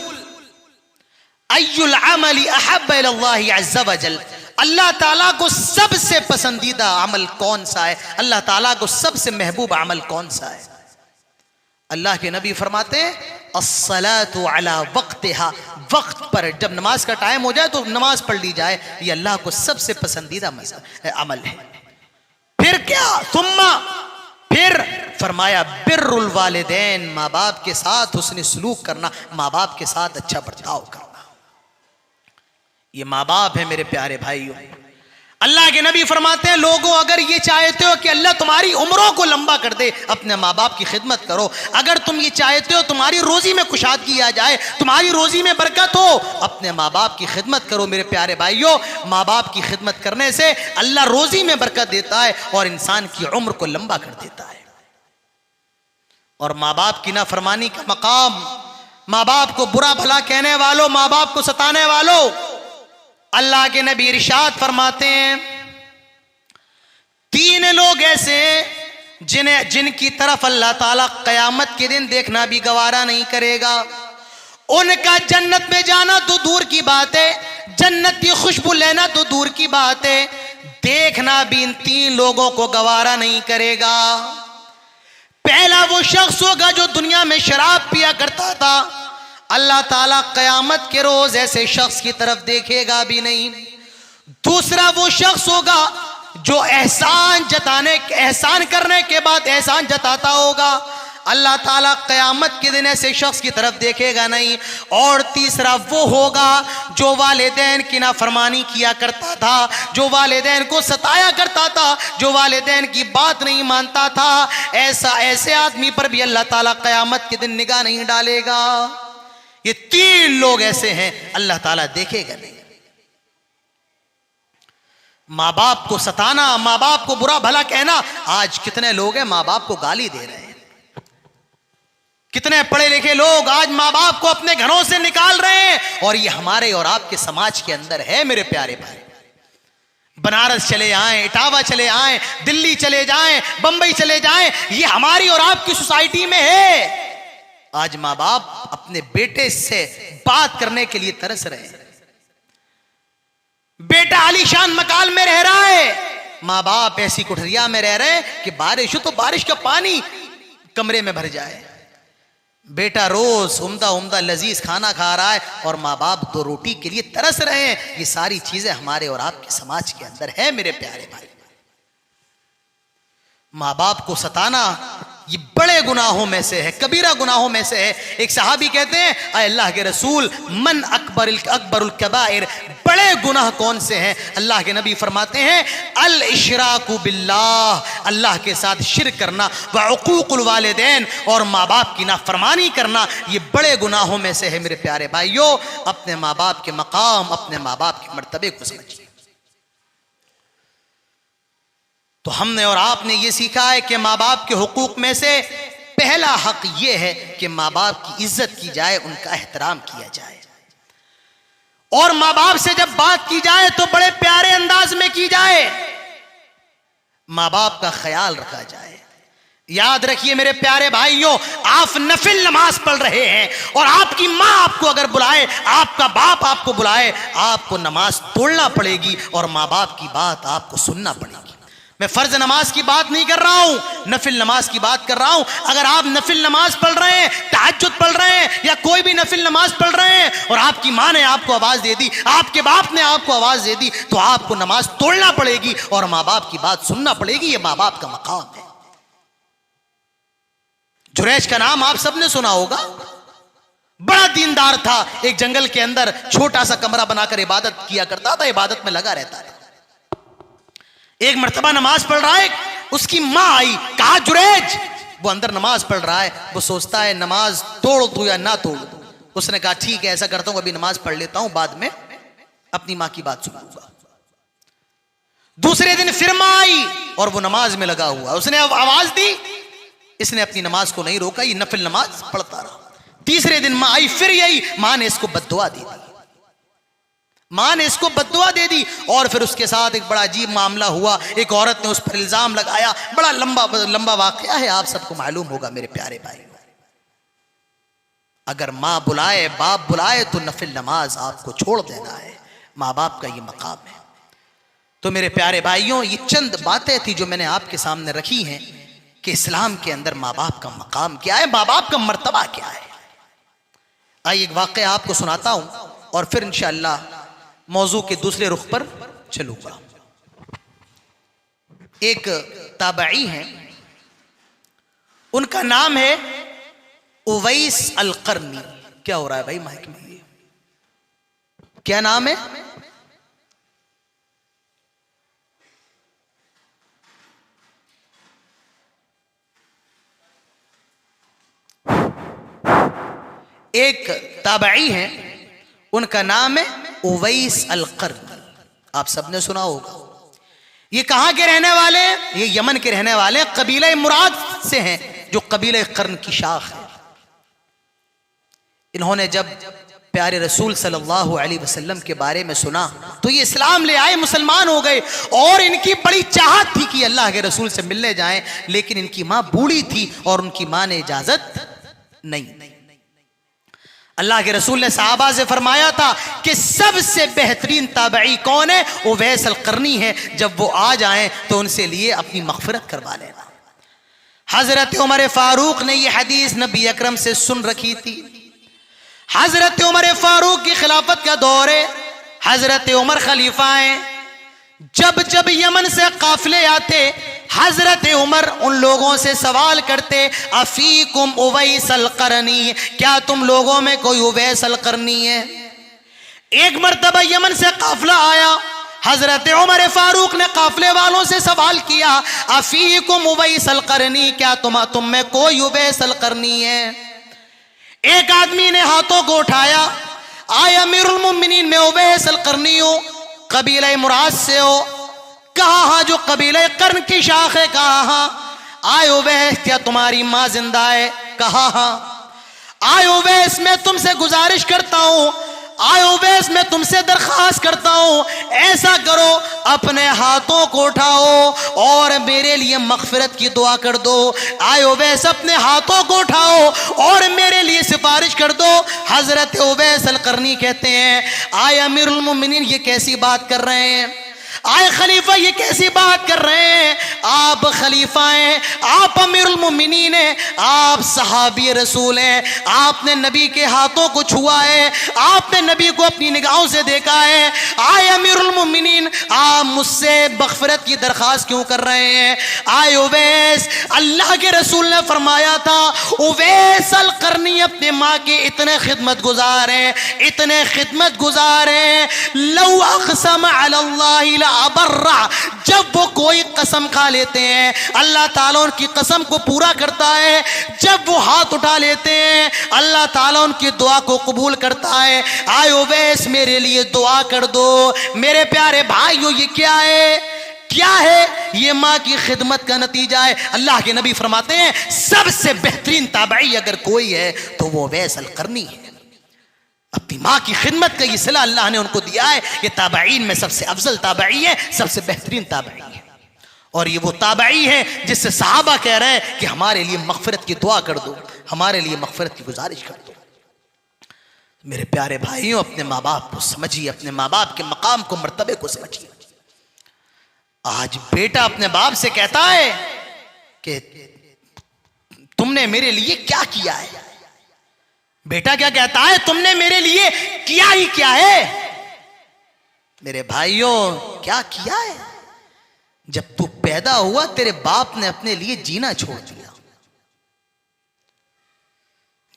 अय्युल अमली अहब्ब इलल्लाहि अज़्ज़ व जल, अल्लाह ताला को सबसे पसंदीदा अमल कौन सा है? अल्लाह ताला को सबसे महबूब अमल कौन सा है? अल्लाह के नबी फरमाते हैं अस्सलातु अला वक्तिहा, वक्त पर जब नमाज का टाइम हो जाए तो नमाज पढ़ ली जाए, ये अल्लाह को सबसे पसंदीदा अमल है। फिर क्या? सुम्मा, फिर फरमाया बिर्रुल वालिदैन, माँ बाप के साथ हुस्न सलूक करना, माँ बाप के साथ अच्छा बर्ताव करना। ये माँ बाप है मेरे प्यारे भाइयों। अल्लाह के नबी फरमाते हैं लोगों अगर ये चाहते हो कि अल्लाह तुम्हारी उम्रों को लंबा कर दे, अपने माँ बाप की खिदमत करो। अगर तुम ये चाहते हो तुम्हारी रोजी में कुशादगी आ जाए, तुम्हारी रोजी में बरकत हो, अपने माँ बाप की खिदमत करो। मेरे प्यारे भाइयों, माँ बाप की खिदमत करने से अल्लाह रोजी में बरकत देता है और इंसान की उम्र को लंबा कर देता है। और माँ बाप की नाफरमानी का मकाम, माँ बाप को बुरा भला कहने वालों, माँ बाप को सताने वालों, अल्लाह के नबी इरशाद फरमाते हैं तीन लोग ऐसे जिनकी तरफ अल्लाह ताला कयामत के दिन देखना भी गवारा नहीं करेगा। उनका जन्नत में जाना तो दूर की बात है, जन्नत की खुशबू लेना तो दूर की बात है, देखना भी इन तीन लोगों को गवारा नहीं करेगा। पहला वो शख्स होगा जो दुनिया में शराब पिया करता था, अल्लाह ताला कयामत के रोज ऐसे शख्स की तरफ देखेगा भी नहीं। दूसरा वो शख्स होगा जो एहसान करने के बाद एहसान जताता होगा, अल्लाह ताला कयामत के दिन ऐसे शख्स की तरफ देखेगा नहीं। और तीसरा वो होगा जो वालिदैन की नाफरमानी किया करता था, जो वालिदैन को सताया करता था, जो वालिदैन की बात नहीं मानता था, ऐसे आदमी पर भी अल्लाह ताला कयामत के दिन निगाह नहीं डालेगा। ये तीन लोग ऐसे हैं अल्लाह ताला देखेगा नहीं। माँ बाप को सताना, माँ बाप को बुरा भला कहना, आज कितने लोग हैं माँ बाप को गाली दे रहे हैं। कितने पढ़े लिखे लोग आज माँ बाप को अपने घरों से निकाल रहे हैं, और ये हमारे और आपके समाज के अंदर है। मेरे प्यारे भाई, बनारस चले आए, इटावा चले आए, दिल्ली चले जाएं, बंबई चले जाएं, ये हमारी और आपकी सोसाइटी में है। आज माँ बाप अपने बेटे से बात करने के लिए तरस रहे हैं। बेटा आलीशान मकान में रह रहा है, माँ बाप ऐसी कुठरिया में रह रहे हैं कि बारिश हो तो बारिश का पानी कमरे में भर जाए। बेटा रोज उम्दा उम्दा लजीज खाना खा रहा है और माँ बाप दो रोटी के लिए तरस रहे हैं। ये सारी चीजें हमारे और आपके समाज के अंदर है। मेरे प्यारे भाई, माँ बाप को सताना ये बड़े गुनाहों में से है, कबीरा गुनाहों में से है। एक सहाबी कहते हैं, अय अल्लाह के रसूल, मन अकबरुल कबाइर, बड़े गुनाह कौन से हैं? अल्लाह के नबी फरमाते हैं, अल इशराकु बिल्लाह, अल्लाह के साथ शिर्क करना, व उकूकुल वालिदैन, और माँ बाप की नाफरमानी करना, ये बड़े गुनाहों में से है। मेरे प्यारे भाइयों, अपने माँ बाप के मकाम, अपने माँ बाप के मर्तबे को समझिए। तो हमने और आपने ये सीखा है कि माँ बाप के हुकूक में से पहला हक ये है कि माँ बाप की इज्जत की जाए, उनका एहतराम किया जाए, और माँ बाप से जब बात की जाए तो बड़े प्यारे अंदाज में की जाए, माँ बाप का ख्याल रखा जाए। याद रखिए मेरे प्यारे भाइयों, आप नफिल नमाज पढ़ रहे हैं और आपकी माँ आपको अगर बुलाए, आपका बाप आपको बुलाए, आपको नमाज तोड़ना पड़ेगी और माँ बाप की बात आपको सुनना पड़ेगी। मैं फर्ज नमाज की बात नहीं कर रहा हूं, नफिल नमाज की बात कर रहा हूं। अगर आप नफिल नमाज पढ़ रहे हैं, तहज्जुद पढ़ रहे हैं, या कोई भी नफिल नमाज पढ़ रहे हैं और आपकी माँ ने आपको आवाज दे दी, आपके बाप ने आपको आवाज दे दी, तो आपको नमाज तोड़ना पड़ेगी और माँ बाप की बात सुनना पड़ेगी। यह माँ बाप का मकाम है। जुरैज का नाम आप सबने सुना होगा, बड़ा दीनदार था, एक जंगल के अंदर छोटा सा कमरा बनाकर इबादत किया करता था, इबादत में लगा रहता था। एक मर्तबा नमाज पढ़ रहा है, उसकी माँ आई, कहा जुरैज, वो अंदर नमाज पढ़ रहा है, वो सोचता है नमाज तोड़ दूं या ना तोड़ दूं। उसने कहा ठीक है, ऐसा करता हूं, अभी नमाज पढ़ लेता हूं, बाद में अपनी माँ की बात सुनूंगा। दूसरे दिन फिर माँ आई और वो नमाज में लगा हुआ, उसने आवाज दी, इसने अपनी नमाज को नहीं रोका, ये नफिल नमाज पढ़ता रहा। तीसरे दिन माँ आई, फिर यही, माँ ने इसको बद्दुआ दी, माँ ने इसको बद्दुआ दे दी। और फिर उसके साथ एक बड़ा अजीब मामला हुआ, एक औरत ने उस पर इल्जाम लगाया, बड़ा लंबा वाकया है, आप सबको मालूम होगा मेरे प्यारे भाई। अगर माँ बुलाए, बाप बुलाए, तो नफिल नमाज आपको छोड़ देना है, माँ बाप का ये मकाम है। तो मेरे प्यारे भाइयों, ये चंद बातें थी जो मैंने आपके सामने रखी हैं कि इस्लाम के अंदर माँ बाप का मकाम क्या है, माँ बाप का मर्तबा क्या है। आइए एक वाकया आपको सुनाता हूं और फिर इंशाअल्लाह मौजू के दूसरे रुख पर चलूंगा। एक ताबई हैं, उनका नाम है उवैस अल-करनी। क्या हो रहा है भाई माइक में? ये क्या नाम है? एक ताबई हैं, उनका नाम है उवैस अल-करनी। आप सबने सुना होगा। ये कहां के रहने वाले? ये यमन के रहने वाले, कबीला मुराद से हैं, जो कबीला कर्न की शाख है। इन्होंने जब प्यारे रसूल सल्लल्लाहु अलैहि वसल्लम के बारे में सुना तो ये इस्लाम ले आए, मुसलमान हो गए। और इनकी बड़ी चाहत थी कि अल्लाह के रसूल से मिलने जाएं, लेकिन इनकी मां बूढ़ी थी और उनकी मां ने इजाजत नहीं। अल्लाह के रसूल ने सहाबा से फरमाया था कि सबसे बेहतरीन ताबई कौन है? उवैस अल-करनी है। जब वो आ जाएं तो उनसे लिए अपनी मग़फ़िरत करवा लेना। हजरत उमर फारूक ने ये हदीस नबी अकरम से सुन रखी थी। हजरत उमर फारूक की खिलाफत का दौर है, हजरत उमर खलीफा हैं। जब जब यमन से काफिले आते, हजरत उमर उन लोगों से सवाल करते, अफीकुम उवैस अल-करनी, क्या तुम लोगों में कोई उवैस अल-करनी है? एक मर्तबा यमन से काफिला आया, हजरत उमर फारूक ने काफिले वालों से सवाल किया, अफीकुम उवैस अल-करनी, क्या तुम में कोई उवैस अल-करनी है? एक आदमी ने हाथों को उठाया, आए अमीरुल मोमिनीन, मैं उवैस अल-करनी हूं, कबीला मुराद से हो। कहा हाँ, जो कबीले कर्न की शाख है। कहा हाँ। आए उवैस, क्या तुम्हारी माँ जिंदा है? कहा हाँ। आए उवैस, मैं तुमसे गुजारिश करता हूं, आए उवैस मैं तुमसे दरख्वास्त करता हूं, ऐसा करो, अपने हाथों को उठाओ और मेरे लिए मग़फ़िरत की दुआ कर दो। आए उवैस, अपने हाथों को उठाओ और मेरे लिए सिफारिश कर दो। हजरत उवैस अल-करनी कहते हैं, आए अमीरुल मोमिनीन, ये कैसी बात कर रहे हैं? आए खलीफा ये कैसी बात कर रहे हैं? आप खलीफा हैं, आप अमीरुल मोमिनीन हैं, आप सहाबी रसूल हैं, आपने नबी के हाथों को छुआ है, आपने नबी को अपनी निगाहों से देखा है। आए अमीरुल मोमिनीन, आप मुझसे मग़फ़िरत की दरख्वास्त क्यों कर रहे हैं? आए उवैस, अल्लाह के रसूल ने फरमाया था उवैस अल करनी अपने माँ के इतने खिदमत गुजार हैं, इतने खिदमत गुजार हैं, लौ अक़सम अलल्लाहि अबर्रा, जब वो कोई कसम खा लेते हैं अल्लाह ताला उनकी कसम को पूरा करता है। जब वो हाथ उठा लेते हैं अल्लाह ताला उनकी दुआ को कबूल करता है। आए उवैस मेरे लिए दुआ कर दो। मेरे प्यारे भाइयों ये क्या है? क्या है? ये माँ की खिदमत का नतीजा है। अल्लाह के नबी फरमाते हैं सबसे बेहतरीन ताबई अगर कोई है तो वो उवैस अल करनी है। अपनी माँ की खिदमत का ये सिला अल्लाह ने उनको दिया है। ये ताबईन में सबसे अफजल ताबई है, सबसे बेहतरीन ताबई है। और ये वो ताबई है जिससे सहाबा कह रहे हैं कि हमारे लिए मग़फ़िरत की दुआ कर दो, हमारे लिए मग़फ़िरत की गुजारिश कर दो। मेरे प्यारे भाइयों, अपने माँ बाप को समझिए, अपने माँ बाप के मकाम को, मर्तबे को समझिए। आज बेटा अपने बाप से कहता है कि तुमने मेरे लिए क्या किया है? बेटा क्या कहता है? तुमने मेरे लिए किया ही क्या है? मेरे भाइयों, क्या किया है? जब तू पैदा हुआ तेरे बाप ने अपने लिए जीना छोड़ दिया।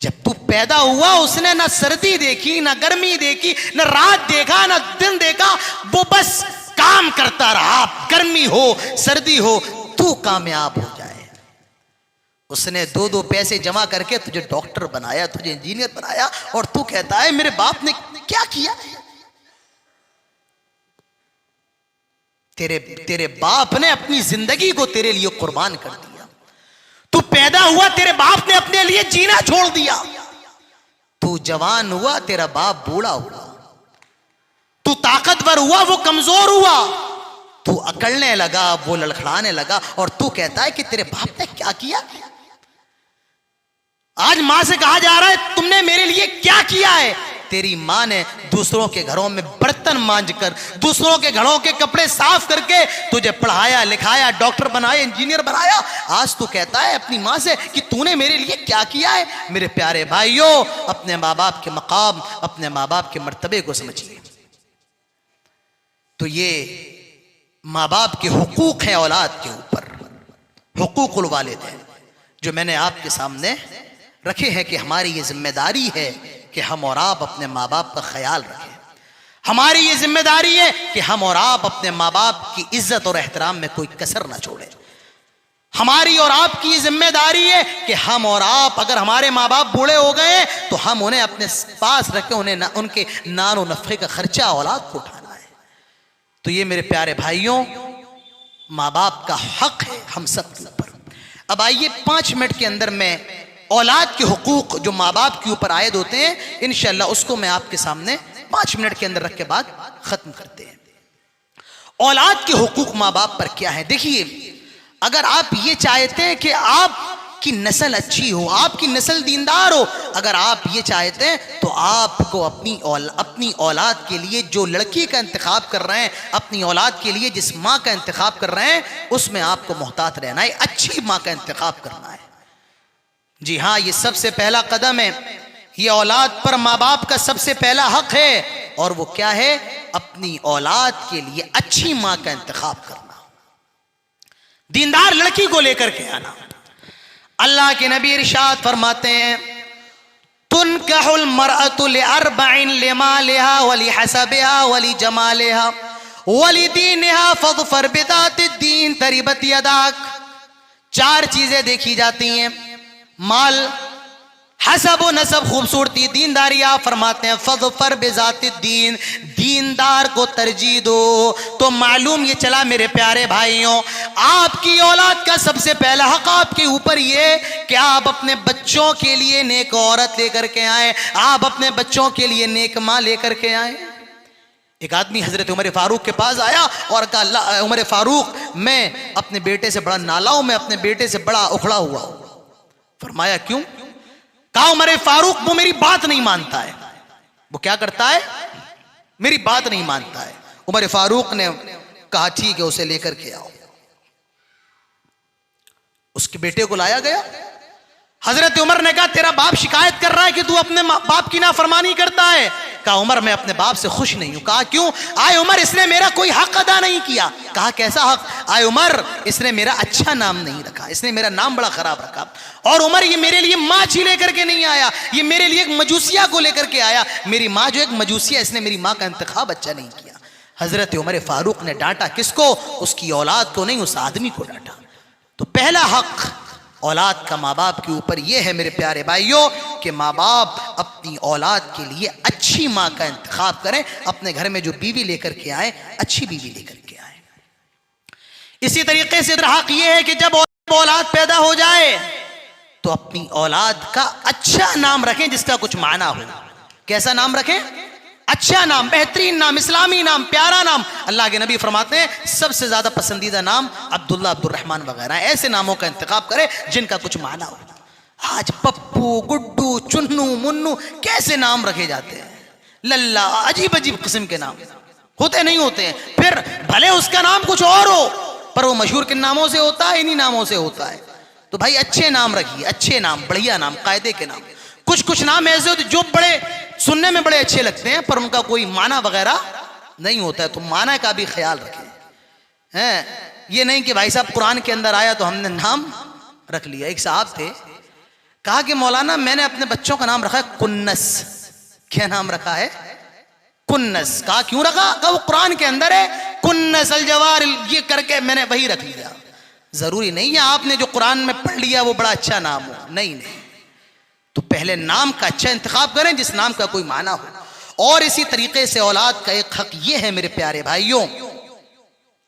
जब तू पैदा हुआ उसने ना सर्दी देखी, ना गर्मी देखी, ना रात देखा, ना दिन देखा, वो बस काम करता रहा। गर्मी हो सर्दी हो, तू कामयाब हो जाए। उसने दो दो पैसे जमा करके तुझे डॉक्टर बनाया, तुझे इंजीनियर बनाया, और तू कहता है मेरे बाप ने क्या किया? तेरे बाप ने अपनी जिंदगी को तेरे लिए कुर्बान कर दिया। तू पैदा हुआ, तेरे बाप ने अपने लिए जीना छोड़ दिया। तू जवान हुआ, तेरा बाप बूढ़ा हुआ। तू ताकतवर हुआ, वो कमजोर हुआ। तू अकड़ने लगा, वो लड़खड़ाने लगा, और तू कहता है कि तेरे बाप ने क्या किया? आज मां से कहा जा रहा है तुमने मेरे लिए क्या किया है? तेरी मां ने दूसरों के घरों में बर्तन मांजकर, दूसरों के घरों के कपड़े साफ करके तुझे पढ़ाया लिखाया, डॉक्टर बनाया, इंजीनियर बनाया। आज तू कहता है अपनी मां से कि तूने मेरे लिए क्या किया है? मेरे प्यारे भाइयों, अपने माँ बाप के मकाम, अपने माँ बाप के मर्तबे को समझिए। तो ये माँ बाप के हुकूक हैं औलाद के ऊपर, हुकूकुल वालिदैन, जो मैंने आपके सामने रखे हैं कि हमारी ये जिम्मेदारी है कि हम और आप अपने माँ बाप का ख्याल रखें। हमारी ये जिम्मेदारी है कि हम और आप अपने माँ बाप की इज्जत और एहतराम में कोई कसर ना छोड़ें। हमारी और आपकी जिम्मेदारी है कि हम और आप, अगर हमारे माँ बाप बूढ़े हो गए तो हम उन्हें अपने पास रखें, उन्हें उनके नानो नफ़े का खर्चा औलाद को उठाना है। तो ये मेरे प्यारे भाइयों, माँ बाप का हक है हम सब के ऊपर। अब आइए 5 मिनट के अंदर मैं औलाद के हुकूक जो माँ बाप के ऊपर आयद होते हैं, इंशाअल्लाह उसको मैं आपके सामने 5 मिनट के अंदर रख के बाद खत्म करते हैं। औलाद के हुकूक माँ बाप पर क्या है? देखिए, अगर आप ये चाहते हैं कि आपकी नस्ल अच्छी हो, आपकी नस्ल दीनदार हो, अगर आप ये चाहते हैं तो आपको अपनी औलाद के लिए जो लड़की का इंतखाब कर रहे हैं, अपनी औलाद के लिए जिस माँ का इंतखाब कर रहे हैं, उसमें आपको मोहतात रहना है, अच्छी माँ का इंतखाब करना है। जी हाँ, ये सबसे पहला कदम है। ये औलाद पर माँ बाप का सबसे पहला हक है, और वो क्या है? अपनी औलाद के लिए अच्छी माँ का इंतखाब करना, दीनदार लड़की को लेकर के आना। अल्लाह के नबी इरशाद फरमाते हैं तुनकहुल मरअतु लिअरबइन लिमालिहा वलिहसबिहा वलिजमालिहा वलिदीनिहा फज़फर बिदातिद्दीन तरिबत यदाक। 4 चीजें देखी जाती हैं, माल, हसब व नसब, खूबसूरती, दीनदारी। आप फरमाते हैं फज़फर बिज़ातिद्दीन, दीनदार को तरजीह दो। तो मालूम ये चला मेरे प्यारे भाइयों, आपकी औलाद का सबसे पहला हक आपके ऊपर ये कि आप अपने बच्चों के लिए नेक औरत लेकर के आए, आप अपने बच्चों के लिए नेक माँ लेकर के आए। एक आदमी हजरत उमर फारूक के पास आया और कहा, अल्लाह उमर फारूक, मैं अपने बेटे से बड़ा नाला हूं, मैं अपने बेटे से बड़ा उखड़ा हुआ हूं। फरमाया क्यों? कहा उमर फारूक वो मेरी बात नहीं मानता है। वो क्या करता है? मेरी बात नहीं मानता है। उमर फारूक ने कहा ठीक है उसे लेकर के आओ। उसके बेटे को लाया गया। हजरत उमर ने कहा तेरा बाप शिकायत कर रहा है कि तू अपने बाप की नाफरमानी करता है। कहा उमर मैं अपने बाप से खुश नहीं हूं। कहा क्यों? आए उमर इसने मेरा कोई हक अदा नहीं किया। कहा कैसा हक? आए उमर इसने मेरा अच्छा नाम नहीं रखा, इसने मेरा नाम बड़ा खराब रखा। और उमर ये मेरे लिए माछ ही लेकर के नहीं आया, ये मेरे लिए एक मजूसिया को लेकर के आया। मेरी माँ जो एक मजूसिया, इसने मेरी माँ का इंतखाब अच्छा नहीं किया। हजरत उमर फारूक ने डांटा किसको? उसकी औलाद को नहीं, उस आदमी को डांटा। तो पहला हक औलाद का माँ बाप के ऊपर यह है मेरे प्यारे भाइयों कि माँ बाप अपनी औलाद के लिए अच्छी माँ का इंतखाब करें। अपने घर में जो बीवी लेकर के आए, अच्छी बीवी लेकर के आए। इसी तरीके से हक यह है कि जब औलाद पैदा हो जाए तो अपनी औलाद का अच्छा नाम रखें जिसका कुछ माना हो। कैसा नाम रखें? अच्छा नाम, बेहतरीन नाम, इस्लामी नाम, प्यारा नाम। अल्लाह के नबी फरमाते हैं सबसे ज्यादा पसंदीदा नाम अब्दुल्ला, अब्दुर्रहमान वगैरह, ऐसे नामों का इंतखाब करे जिनका कुछ माना हो। आज पप्पू, गुड्डू, चुन्नू, मुन्नू कैसे नाम रखे जाते हैं, लल्ला, अजीब अजीब किस्म के नाम होते नहीं होते हैं। फिर भले उसका नाम कुछ और हो पर वो मशहूर किन नामों से होता है? इन्हीं नामों से होता है। तो भाई अच्छे नाम रखिए, अच्छे नाम, बढ़िया नाम, कायदे के नाम। कुछ कुछ नाम ऐसे होते जो बड़े सुनने में बड़े अच्छे लगते हैं पर उनका कोई माना वगैरह नहीं होता है। तो माना का भी ख्याल रखें। हैं ये नहीं कि भाई साहब कुरान के अंदर आया तो हमने नाम रख लिया। एक साहब थे, कहा कि मौलाना मैंने अपने बच्चों का नाम रखा है कुन्नस। क्या नाम रखा है? कुन्नस। कहा क्यों रखा? कहा वो कुरान के अंदर है, कुन्नस अल जवार, ये करके मैंने वही रख लिया। जरूरी नहीं है आपने जो कुरान में पढ़ लिया वो बड़ा अच्छा नाम हो, नहीं नहीं। तो पहले नाम का अच्छा इंतखाब करें जिस नाम का कोई माना हो। और इसी तरीके से औलाद का एक हक यह है मेरे प्यारे भाइयों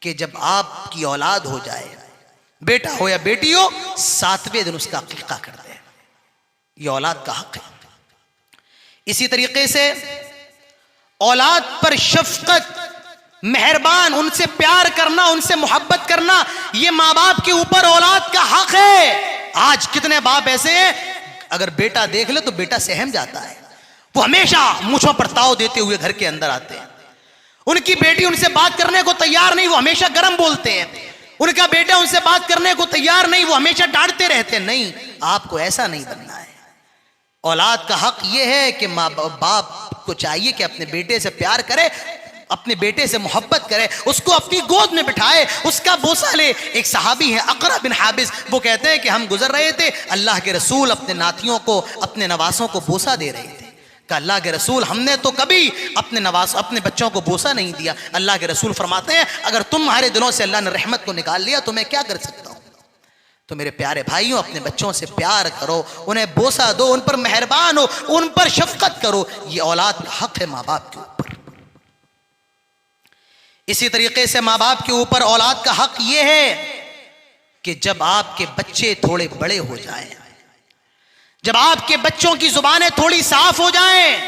कि जब आपकी औलाद हो जाए, बेटा हो या बेटी हो, 7वें दिन उसका अकीका कर दे। यह औलाद का हक है। इसी तरीके से औलाद पर शफकत, मेहरबान, उनसे प्यार करना, उनसे मोहब्बत करना, यह माँ बाप के ऊपर औलाद का हक है। आज कितने बाप ऐसे हैं अगर बेटा देख ले तो बेटा सहम जाता है, वो हमेशा मूंछों पर ताव देते हुए घर के अंदर आते हैं। उनकी बेटी उनसे बात करने को तैयार नहीं, वो हमेशा गर्म बोलते हैं। उनका बेटा उनसे बात करने को तैयार नहीं, वो हमेशा डांटते रहते हैं। नहीं, आपको ऐसा नहीं बनना है। औलाद का हक यह है कि माँ बाप को चाहिए कि अपने बेटे से प्यार करे, अपने बेटे से मोहब्बत करे, उसको अपनी गोद में बिठाए, उसका बोसा ले। एक सहाबी है अकरा बिन हाबिस, वो कहते हैं कि हम गुजर रहे थे, अल्लाह के रसूल अपने नातियों को, अपने नवासों को बोसा दे रहे थे। कि अल्लाह के रसूल हमने तो कभी अपने बच्चों को बोसा नहीं दिया। अल्लाह के रसूल फरमाते हैं अगर तुम्हारे दिलों से अल्लाह ने रहमत को निकाल लिया तो मैं क्या कर सकता हूं। तो मेरे प्यारे भाइयों, अपने बच्चों से प्यार करो, उन्हें बोसा दो, उन पर मेहरबान हो, उन पर शफकत करो। ये औलाद का हक है माँ बाप के ऊपर। इसी तरीके से माँ बाप के ऊपर औलाद का हक यह है कि जब आपके बच्चे थोड़े बड़े हो जाएं, जब आपके बच्चों की जुबानें थोड़ी साफ हो जाएं,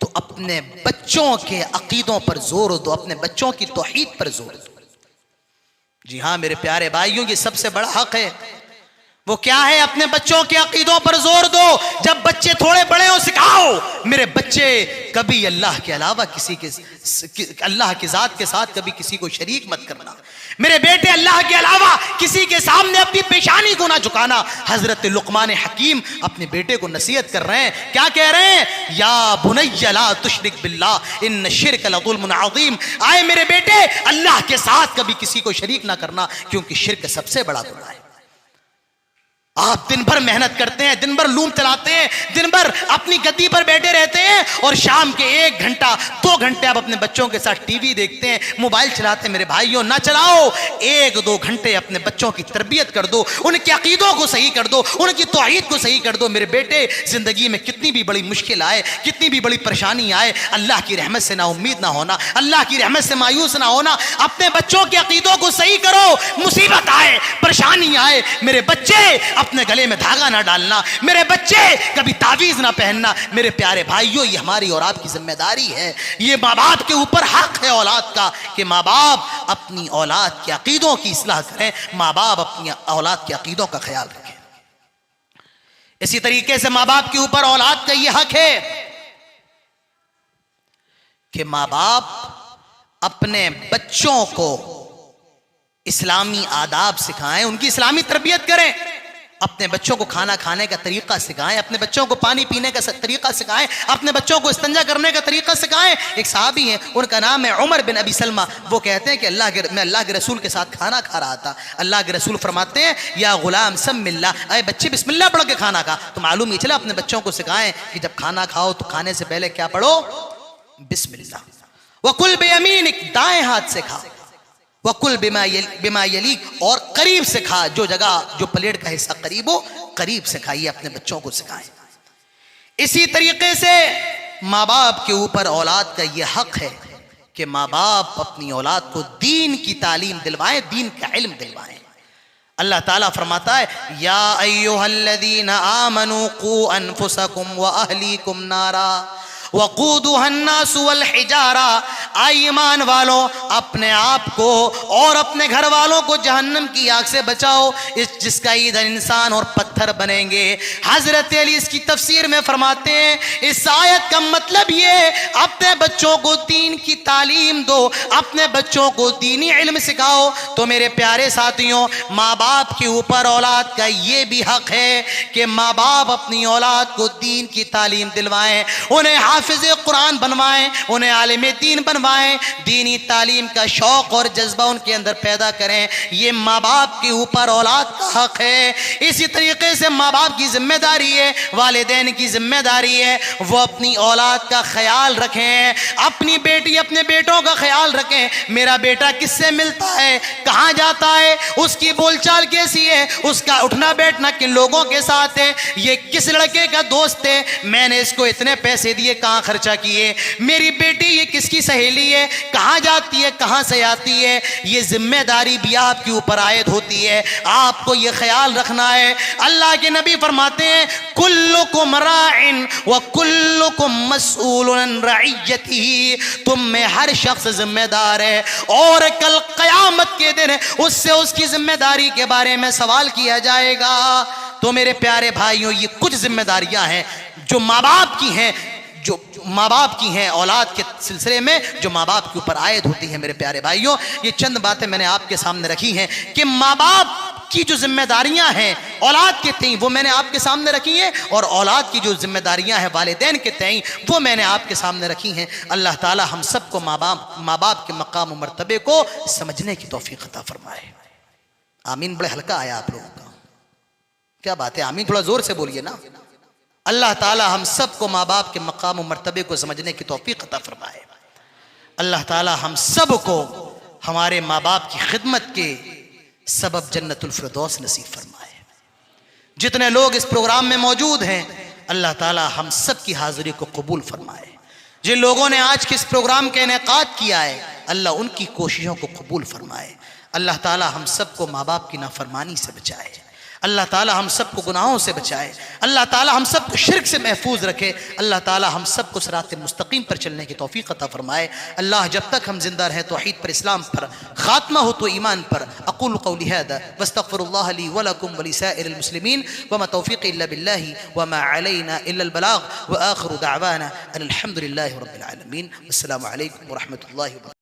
तो अपने बच्चों के अकीदों पर जोर दो, अपने बच्चों की तौहीद पर जोर दो। जी हां मेरे प्यारे भाइयों, ये सबसे बड़ा हक है। वो क्या है? अपने बच्चों के अकीदों पर जोर दो। जब बच्चे थोड़े बड़े हो, सिखाओ मेरे बच्चे कभी अल्लाह के अलावा अल्लाह की जात के साथ कभी किसी को शरीक मत करना। मेरे बेटे अल्लाह के अलावा किसी के सामने अपनी पेशानी को ना झुकाना। हजरत लुकमान हकीम अपने बेटे को नसीहत कर रहे हैं, क्या कह रहे हैं? या बुनय्या ला तुशरिक बिल्लाह इन्न शिर्क लज़ुल्मुन अज़ीम। आए मेरे बेटे, अल्लाह के साथ कभी किसी को शरीक ना करना, क्योंकि शिर्क सबसे बड़ा गुनाह है। आप दिन भर मेहनत करते हैं, दिन भर लूम चलाते हैं, दिन भर अपनी गद्दी पर बैठे रहते हैं और शाम के 1 घंटा 2 घंटे आप अपने बच्चों के साथ टीवी देखते हैं, मोबाइल चलाते हैं। मेरे भाइयों ना चलाओ, 1-2 घंटे अपने बच्चों की तरबियत कर दो, उनके अकीदों को सही कर दो, उनकी तौहीद को सही कर दो। मेरे बेटे, जिंदगी में कितनी भी बड़ी मुश्किल आए, कितनी भी बड़ी परेशानी आए, अल्लाह की रहमत से ना उम्मीद ना होना, अल्लाह की रहमत से मायूस ना होना। अपने बच्चों के अकीदों को सही करो। मुसीबत आए, परेशानी आए, मेरे बच्चे अपने गले में धागा ना डालना, मेरे बच्चे कभी तावीज ना पहनना। मेरे प्यारे भाइयों, ये हमारी और आपकी जिम्मेदारी है। ये माँ बाप के ऊपर हक है औलाद का कि माँ बाप अपनी औलाद के अकीदों की इस्लाह करें, माँ बाप अपनी औलाद के अकीदों का ख्याल रखें। इसी तरीके से माँ बाप के ऊपर औलाद का यह हक है कि माँ बाप अपने बच्चों को इस्लामी आदाब सिखाएं, उनकी इस्लामी तरबियत करें, अपने बच्चों को खाना खाने का तरीका सिखाएं, अपने बच्चों को पानी पीने का तरीका सिखाएं, अपने बच्चों को इस्तिंजा करने का तरीका सिखाएं। एक साहबी हैं, उनका नाम है उमर बिन अबी सलमा। वो कहते हैं कि मैं अल्लाह के रसूल के साथ खाना खा रहा था। अल्लाह के रसूल फरमाते हैं, या गुलाम समिल्लाह, अरे बच्चे बिस्मिल्लाह पढ़ के खाना खा। तो मालूम ये चला अपने बच्चों को सिखाएं कि जब खाना खाओ तो खाने से पहले क्या पढ़ो, बिस्मिल्लाह। वकुल बियमीनिक, दाएं हाथ से खा, वकुल बिमा यलीक, और करीब से खा, जो जगह जो प्लेट का हिस्सा करीब हो करीब से खाइए, अपने बच्चों को सिखाएं। इसी तरीके से माँ बाप के ऊपर औलाद का यह हक है कि माँ बाप अपनी औलाद को दीन की तालीम दिलवाएं, दीन का इल्म दिलवाएं। अल्लाह ताला फरमाता है, या अय्युहल्लज़ीना आमनू कू अनफुसकुम व अहलीकुम नारा वक़ूदुहन्नास वल हिजारा, ईमान वालों अपने आप को और अपने घर वालों को जहन्नम की आग से बचाओ, जिसका ईंधन इंसान और पत्थर बनेंगे। हजरत अली इसकी तफसीर में फरमाते हैं, इस आयत का मतलब ये, अपने बच्चों को दीन की तालीम दो, अपने बच्चों को दीनी इल्म सिखाओ। तो मेरे प्यारे साथियों, माँ बाप के ऊपर औलाद का ये भी हक है कि माँ बाप अपनी औलाद को दीन की तालीम दिलवाएं, उन्हें हाफिज़ कुरान बनवाएं, उन्हें आलिम दीन बनवाएं, दीनी तालीम का शौक और जज्बा उनके अंदर पैदा करें। ये माँ बाप के ऊपर औलाद का हक है। इसी तरीके से माँ बाप की जिम्मेदारी है, वालिदैन की जिम्मेदारी है, वो अपनी औलाद का ख्याल रखें, अपनी बेटी अपने बेटों का ख्याल रखें। मेरा बेटा किससे मिलता है, कहाँ जाता है, उसकी बोलचाल कैसी है, उसका उठना बैठना किन लोगों के साथ है, ये किस लड़के का दोस्त है, मैंने इसको इतने पैसे दिए, कहाँ खर्चा किए, मेरी बेटी ये किसकी सहेली है, कहाँ जाती है, कहाँ से आती है। ये जिम्मेदारी भी आपके ऊपर आयद होती है, आपको ये ख्याल रखना है। अल्लाह के नबी फरमाते हैं, कुल्लुकुम राइन व कुल्लुकुम मसऊलुन अन रइयतिही, तुम में हर शख्स जिम्मेदार है और कल क़यामत के दिन उससे उसकी जिम्मेदारी के बारे में सवाल किया जाएगा। तो मेरे प्यारे भाइयों, ये कुछ जिम्मेदारियां हैं जो माँ बाप की हैं, जो माँ बाप की हैं औलाद के सिलसिले में, जो माँ बाप के ऊपर आयद होती हैं। मेरे प्यारे भाइयों, ये चंद बातें मैंने आपके सामने रखी हैं कि माँ बाप की जो जिम्मेदारियां हैं औलाद के तय, वो मैंने आपके सामने रखी हैं, और औलाद की जो जिम्मेदारियां हैं वालिदैन के तय, वो मैंने आपके सामने रखी हैं। अल्लाह ताला हम सबको माँ बाप के मकाम और मर्तबे को समझने की तौफीक अता फरमाए। आमीन। बड़े हल्का आया आप लोगों का, क्या बात है, आमीन थोड़ा जोर से बोलिए ना। अल्लाह ताला हम सबको माँ बाप के मकाम और मर्तबे को समझने की तौफीक अता फरमाए। अल्लाह ताला हम सबको हमारे माँ बाप की खिदमत के सबब जन्नतुल फिरदौस नसीब फरमाए। जितने लोग इस प्रोग्राम में मौजूद हैं, अल्लाह ताला हम सब की हाजिरी को कबूल फरमाए। जिन लोगों ने आज के इस प्रोग्राम का इनेकाद किया है, अल्लाह उनकी कोशिशों को कबूल फरमाए। अल्लाह ताला हम सबको माँ बाप की नाफरमानी से बचाए, अल्लाह ताला हम सबको गुनाहों से बचाए, अल्लाह ताला हम सबको शिर्क से महफूज रखे, अल्लाह ताला हम सबको सिरात मुस्तकीम पर चलने की तौफीक अता फरमाए। अल्लाह जब तक हम जिंदा रहें तौहीद पर, इस्लाम पर, खात्मा हो तो ईमान पर। अक़ूलु क़ौली हाज़ा वस्तग़फ़िरुल्लाह ली व लकुम व लिसाइरिल मुस्लिमीन व मा तौफ़ीक़ी इल्ला बिल्लाहि व मा अलैना इल्लल बलाग़ व आख़िरु दअवाना अनिल हम्दुलिल्लाहि रब्बिल आलमीन। अस्सलामु अलैकुम व रहमतुल्लाहि व बरकातुहू।